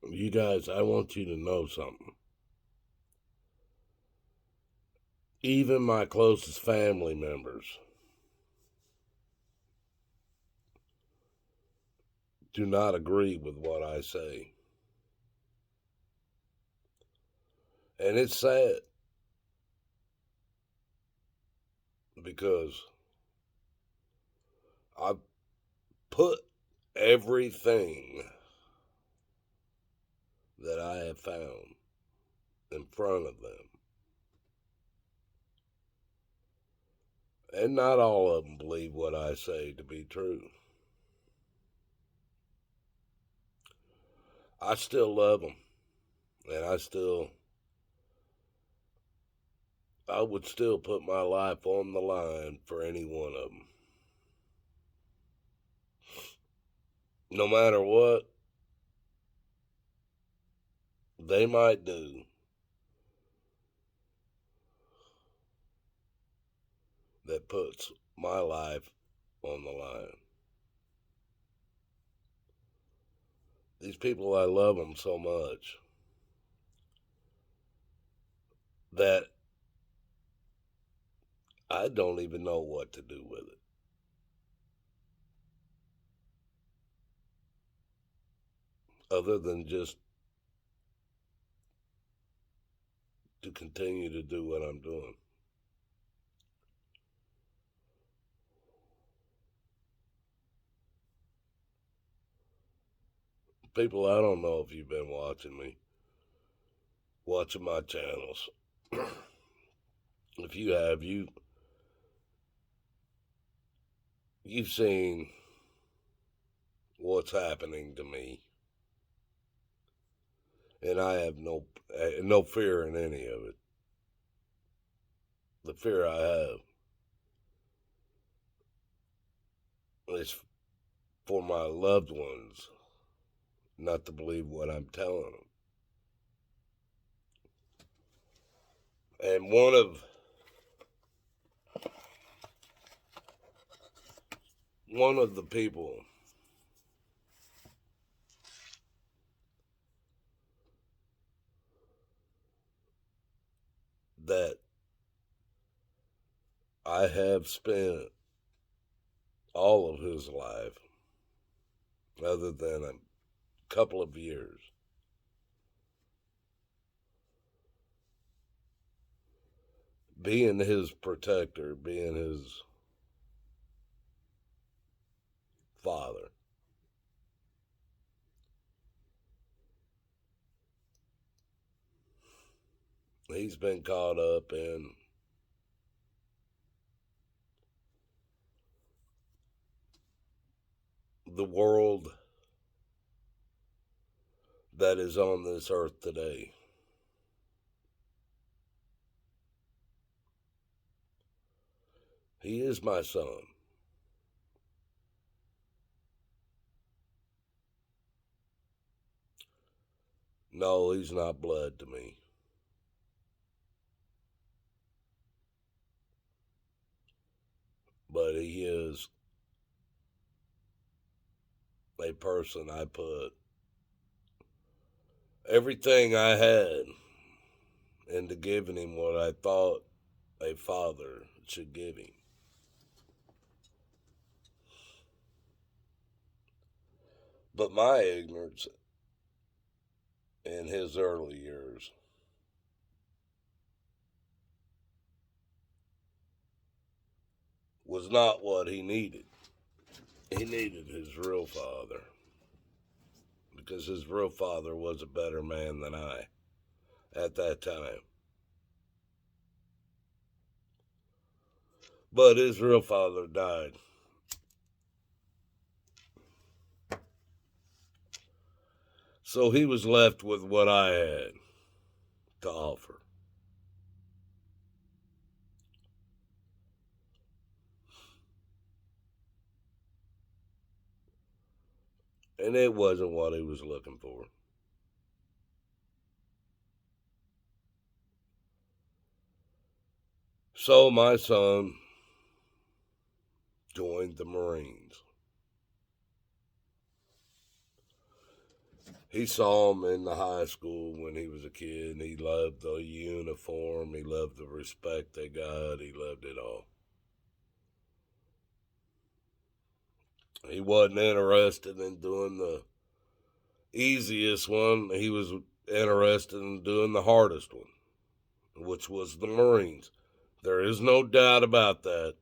You guys, I want you to know something. Even my closest family members do not agree with what I say. And it's sad because I put everything that I have found in front of them. And not all of them believe what I say to be true. I still love them. And I would still put my life on the line for any one of them. No matter what they might do, that puts my life on the line. These people, I love them so much that I don't even know what to do with it. Other than just to continue to do what I'm doing. People, I don't know if you've been watching my channels. If you have, you've seen what's happening to me, and I have no fear in any of it. The fear I have is for my loved ones not to believe what I'm telling them. And one of the people that I have spent all of his life, other than a couple of years, being his protector, being his father. He's been caught up in the world that is on this earth today. He is my son. No, he's not blood to me. But he is a person I put everything I had into giving him what I thought a father should give him. But my ignorance in his early years was not what he needed. He needed his real father because his real father was a better man than I at that time. But his real father died. So he was left with what I had to offer. And it wasn't what he was looking for. So my son joined the Marines. He saw him in the high school when he was a kid, and he loved the uniform. He loved the respect they got. He loved it all. He wasn't interested in doing the easiest one. He was interested in doing the hardest one, which was the Marines. There is no doubt about that.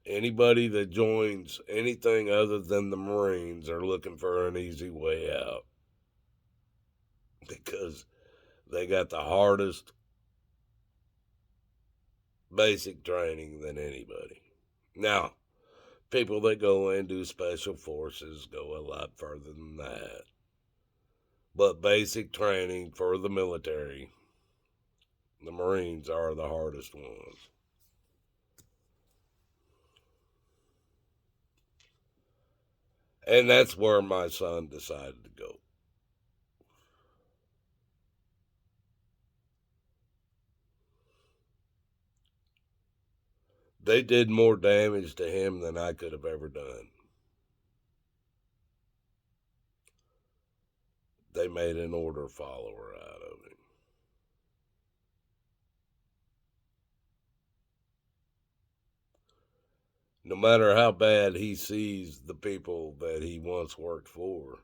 Anybody that joins anything other than the Marines are looking for an easy way out, because they got the hardest basic training than anybody. Now, people that go and do special forces go a lot further than that. But basic training for the military, the Marines are the hardest ones. And that's where my son decided to go. They did more damage to him than I could have ever done. They made an order follower out of him. No matter how bad he sees the people that he once worked for,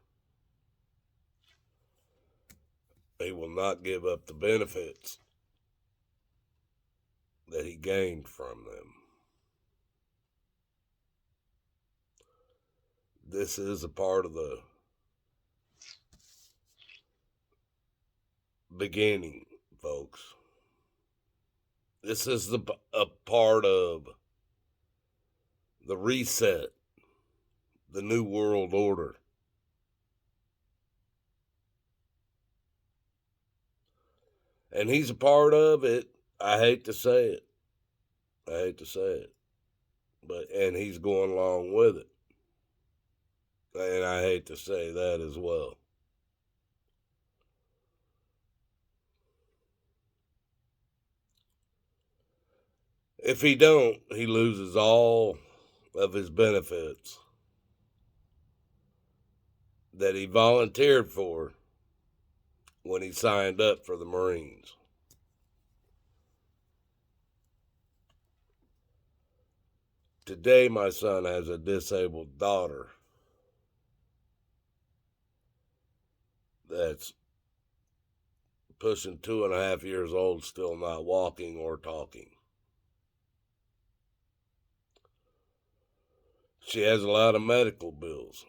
he will not give up the benefits that he gained from them. This is a part of the beginning, folks. This is a part of the reset, the new world order. And he's a part of it. I hate to say it. And he's going along with it. And I hate to say that as well. If he don't, he loses all of his benefits that he volunteered for when he signed up for the Marines. Today, my son has a disabled daughter that's pushing 2.5 years old, still not walking or talking. She has a lot of medical bills.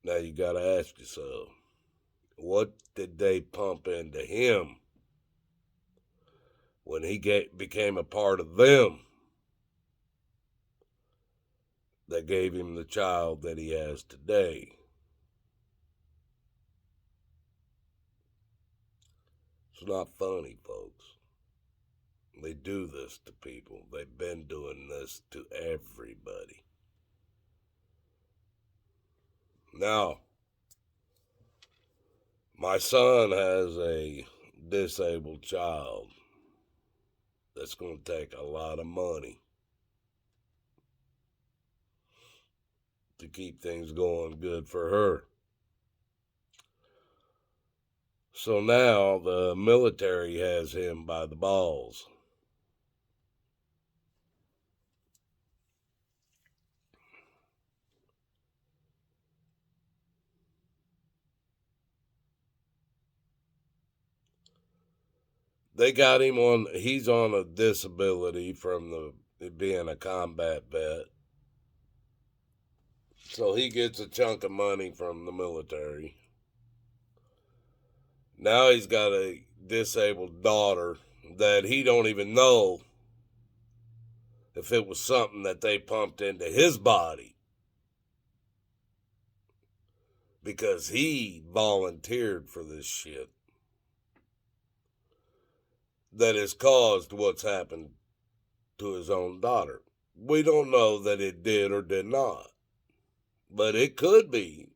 Now you got to ask yourself, what did they pump into him when he became a part of them that gave him the child that he has today? It's not funny, folks. They do this to people. They've been doing this to everybody. Now, my son has a disabled child that's going to take a lot of money to keep things going good for her. So now the military has him by the balls. They got him he's on a disability from being a combat vet. So he gets a chunk of money from the military. Now he's got a disabled daughter that he don't even know if it was something that they pumped into his body, because he volunteered for this shit that has caused what's happened to his own daughter. We don't know that it did or did not, but it could be.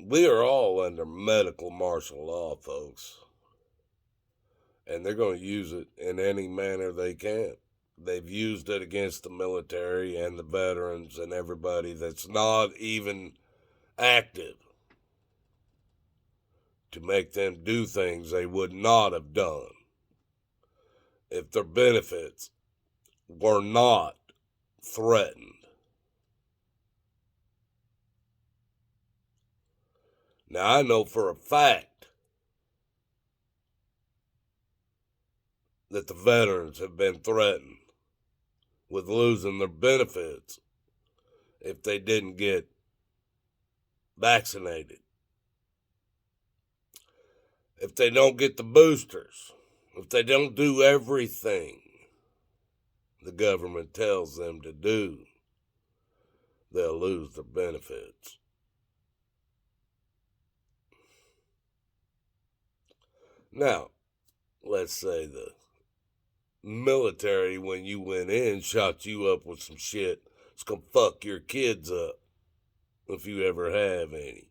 We are all under medical martial law, folks. And they're going to use it in any manner they can. They've used it against the military and the veterans and everybody that's not even active to make them do things they would not have done if their benefits were not threatened. Now, I know for a fact that the veterans have been threatened with losing their benefits if they didn't get vaccinated. If they don't get the boosters, if they don't do everything the government tells them to do, they'll lose their benefits. Now, let's say the military, when you went in, shot you up with some shit. It's gonna fuck your kids up if you ever have any.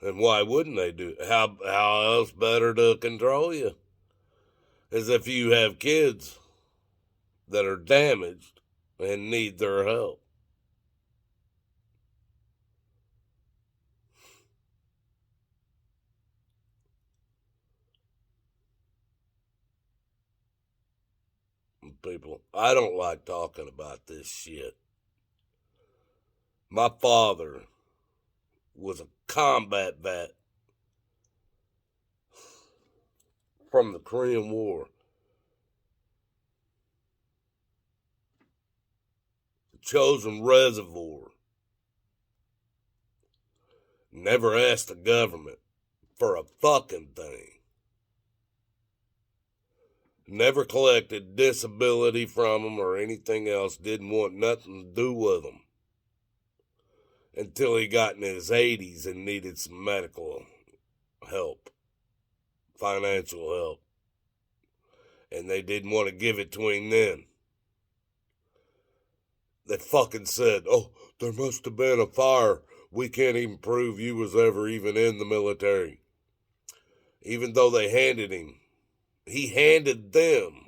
And why wouldn't they do it? How else better to control you? As if you have kids that are damaged and need their help. People, I don't like talking about this shit. My father was a combat vet from the Korean War. Chosin Reservoir. Never asked the government for a fucking thing. Never collected disability from them or anything else. Didn't want nothing to do with them. Until he got in his 80s and needed some medical help. Financial help. And they didn't want to give it to him then. They fucking said, oh, there must have been a fire. We can't even prove you was ever even in the military. Even though they handed him. He handed them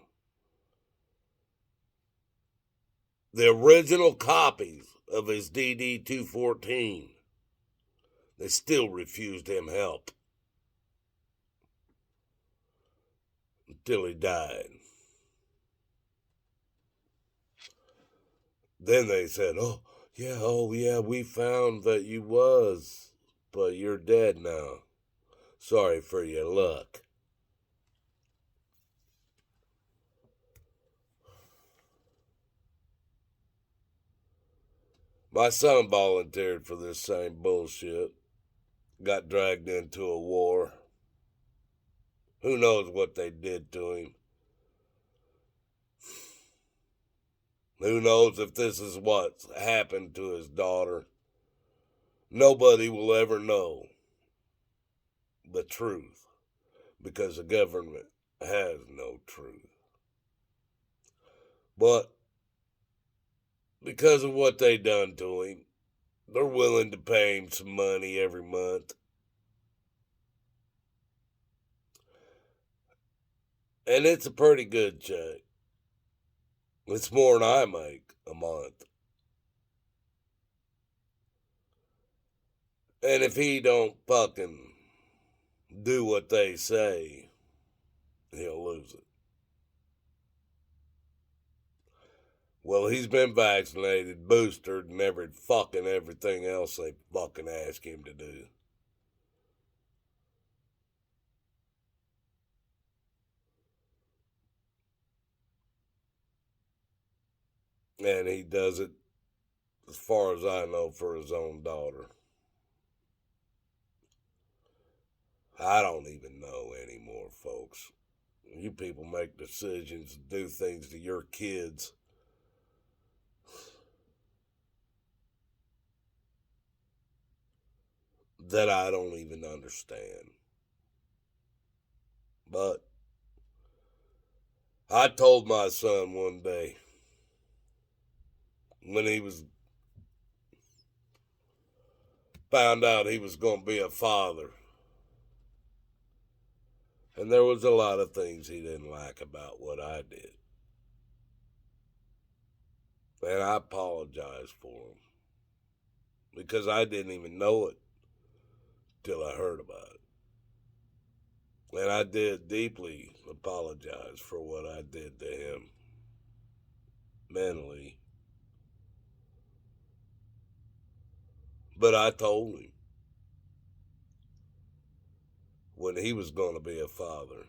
the original copies of his DD-214. They still refused him help. Until he died. Then they said, oh yeah, we found that you was, but you're dead now. Sorry for your luck. My son volunteered for this same bullshit. Got dragged into a war. Who knows what they did to him? Who knows if this is what's happened to his daughter? Nobody will ever know the truth because the government has no truth. But because of what they done to him, they're willing to pay him some money every month. And it's a pretty good check. It's more than I make a month. And if he don't fucking do what they say, he'll lose it. Well, he's been vaccinated, boosted, and everything else they fucking ask him to do. And he does it, as far as I know, for his own daughter. I don't even know anymore, folks. You people make decisions, do things to your kids. That I don't even understand. But I told my son one day, when he was found out he was going to be a father. And there was a lot of things he didn't like about what I did. And I apologized for him because I didn't even know it till I heard about it. And I did deeply apologize for what I did to him mentally. But I told him when he was going to be a father,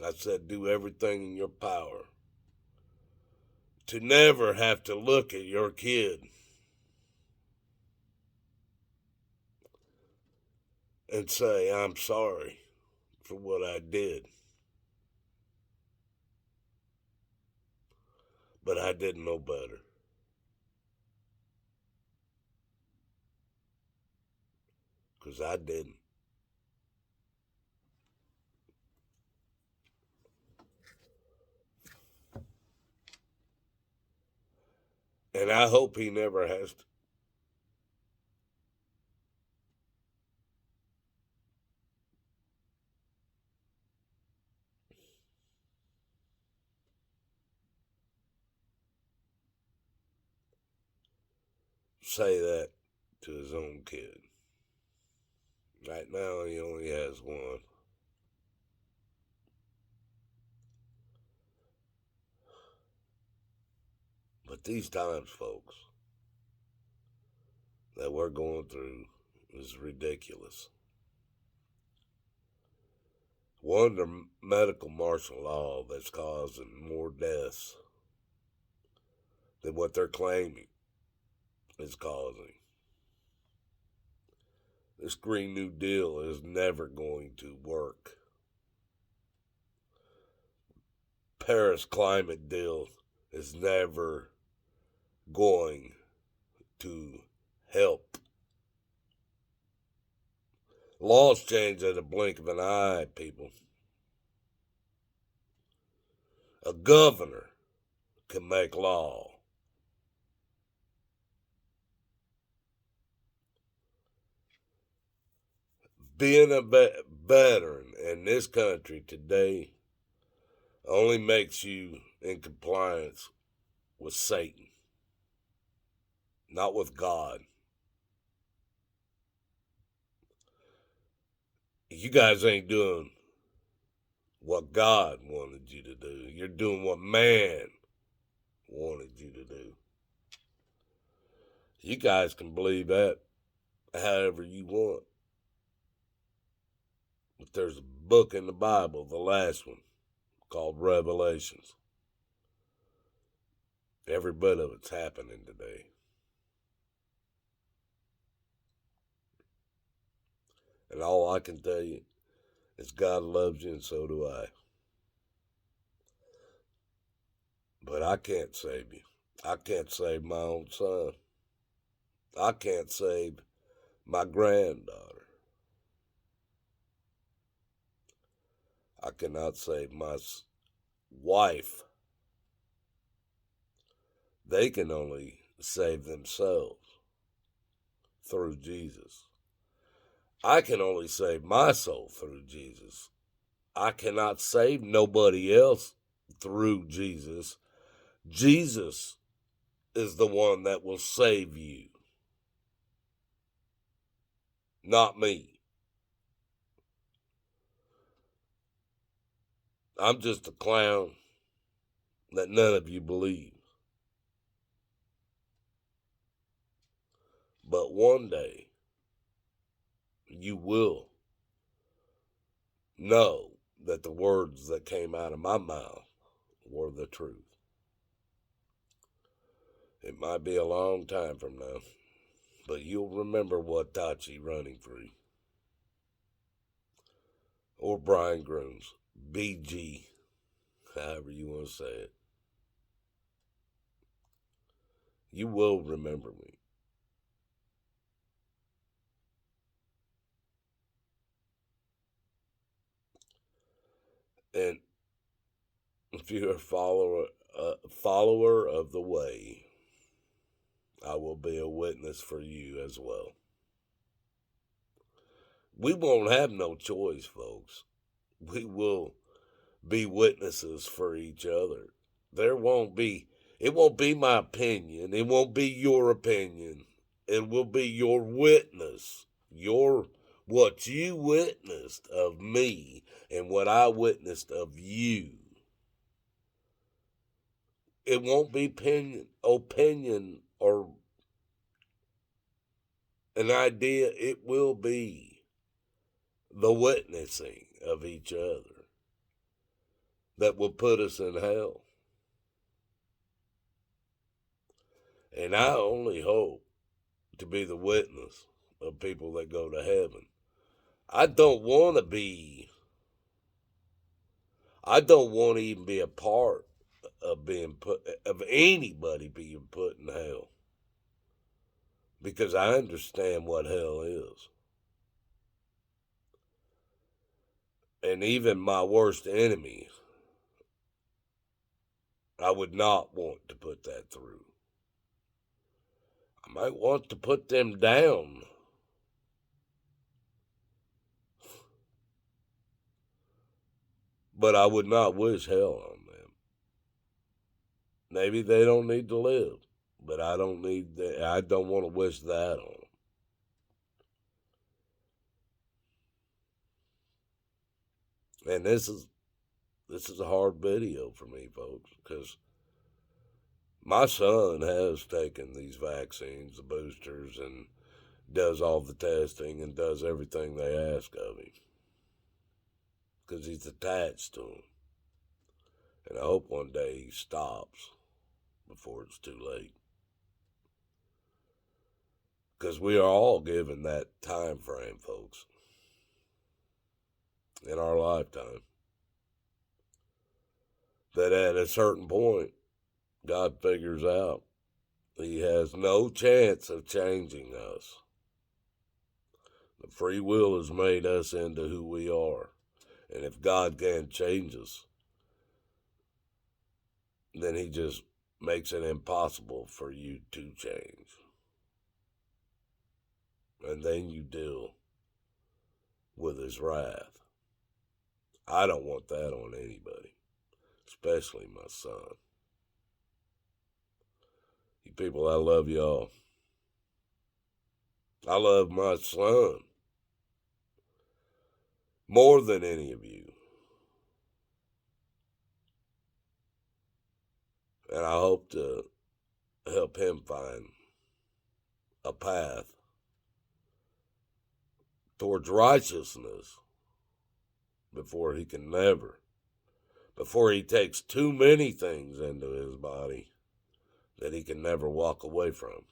I said, do everything in your power to never have to look at your kid and say, I'm sorry for what I did. But I didn't know better. Because I didn't. And I hope he never has to. Say that to his own kid. Right now, he only has one. But these times, folks, that we're going through is ridiculous. We're under medical martial law that's causing more deaths than what they're claiming is causing. This Green New Deal is never going to work. Paris climate deal is never going to help. Laws change at a blink of an eye, people. A governor can make law. Being a veteran in this country today only makes you in compliance with Satan, not with God. You guys ain't doing what God wanted you to do. You're doing what man wanted you to do. You guys can believe that however you want. But there's a book in the Bible, the last one, called Revelations. Every bit of it's happening today. And all I can tell you is God loves you and so do I. But I can't save you. I can't save my own son. I can't save my granddaughter. I cannot save my wife. They can only save themselves through Jesus. I can only save my soul through Jesus. I cannot save nobody else through Jesus. Jesus is the one that will save you, not me. I'm just a clown that none of you believe. But one day, you will know that the words that came out of my mouth were the truth. It might be a long time from now, but you'll remember Watachi running free. Or Brian Grooms, BG, however you want to say it. You will remember me. And if you're a follower of the way, I will be a witness for you as well. We won't have no choice, folks. We will be witnesses for each other. It won't be my opinion. It won't be your opinion. It will be your witness. What you witnessed of me and what I witnessed of you. It won't be opinion or an idea. It will be the witnessing of each other that will put us in hell. And I only hope to be the witness of people that go to heaven. I don't want to even be a part of anybody being put in hell. Because I understand what hell is. And even my worst enemy, I would not want to put that through. I might want to put them down. But I would not wish hell on them. Maybe they don't need to live, but I don't want to wish that on them. And this is a hard video for me, folks, because my son has taken these vaccines, the boosters, and does all the testing and does everything they ask of him because he's attached to them. And I hope one day he stops before it's too late. Because we are all given that time frame, folks, in our lifetime. That at a certain point, God figures out he has no chance of changing us. The free will has made us into who we are. And if God can't change us, then he just makes it impossible for you to change. And then you deal with his wrath. I don't want that on anybody, especially my son. You people, I love y'all. I love my son more than any of you. And I hope to help him find a path towards righteousness before he takes too many things into his body that he can never walk away from.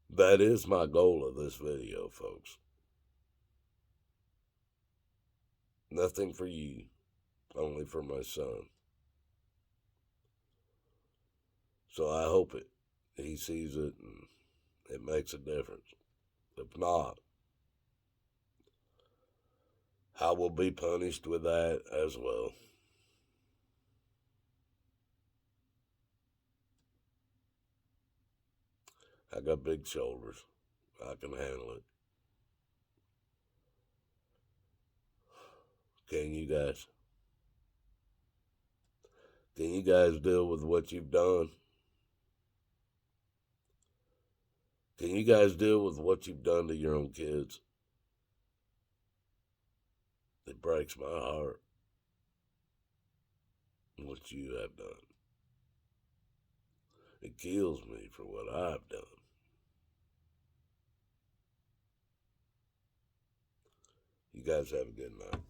That is my goal of this video, folks. Nothing for you, only for my son. So I hope he sees it and it makes a difference. If not, I will be punished with that as well. I got big shoulders. I can handle it. Can you guys? Can you guys deal with what you've done? Can you guys deal with what you've done to your own kids? It breaks my heart what you have done. It kills me for what I've done. You guys have a good night.